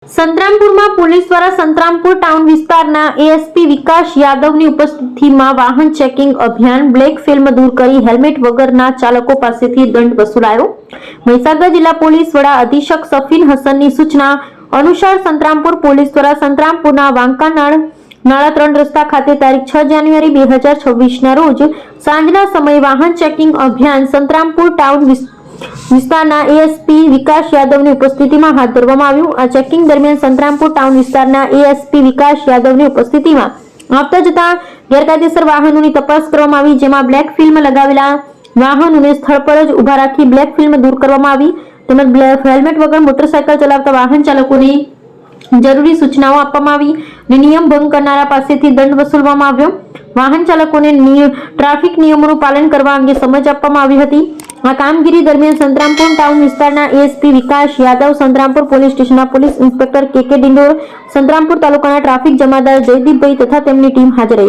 સંતરામપુરમાં police દ્વારા Santrampur town વિસ્તારના ASP વિકાસ યાદવની ઉપસ્થિતિમાં વાહન ચેકિંગ અભિયાન, બ્લેક ફિલ્મ દૂર કરી હેલ્મેટ વગરના ચાલકો પાસેથી દંડ વસૂલાયો। મહીસાગર જિલ્લા પોલીસ વડા અધિક્ષક સફીન હસનની સૂચના અનુસાર સંતરામપુર પોલીસ દ્વારા સંતરામપુરના વાંકાનાળ નાળા 3 રસ્તા ખાતે તારીખ 6 જાન્યુઆરી 2026ના રોજ સાંજના સમયે વાહન ચેકિંગ અભિયાન સંતરામપુર ટાઉન વિસ્તારના એએસપી વિકાસ યાદવની ઉપસ્થિતિમાં હાથ ધરવામાં આવ્યું। આ ચેકિંગ દરમિયાન સંતરામપુર ટાઉન વિસ્તારના એએસપી વિકાસ યાદવની ઉપસ્થિતિમાં આવતા જતા ગેરકાયદેસર વાહનોની તપાસ કરવામાં આવી, જેમાં બ્લેક ફિલ્મ લગાવેલા વાહનોને સ્થળ પર જ ઉભા રાખી બ્લેક ફિલ્મ દૂર કરવામાં આવી તેમજ હેલ્મેટ વગર મોટરસાયકલ ચલાવતા વાહન ચાલકોને જરૂરી સૂચનાઓ આપવામાં આવી અને નિયમ ભંગ કરનારા પાસેથી દંડ વસૂલવામાં આવ્યો। વાહન ચાલકોને ટ્રાફિક નિયમોનું પાલન કરવા અંગે સમજ આપવામાં આવી હતી। આ કામગીરી દરમિયાન સંતરામપુર ટાઉન વિસ્તારના એએસપી વિકાસ યાદવ, સંતરામપુર પોલીસ સ્ટેશનના પોલીસ ઇન્સ્પેક્ટર કે ડિંડોર, સંતરામપુર તાલુકાના ટ્રાફિક જમાદાર જયદીપભાઈ તથા તેમની ટીમ હાજર રહી હતી।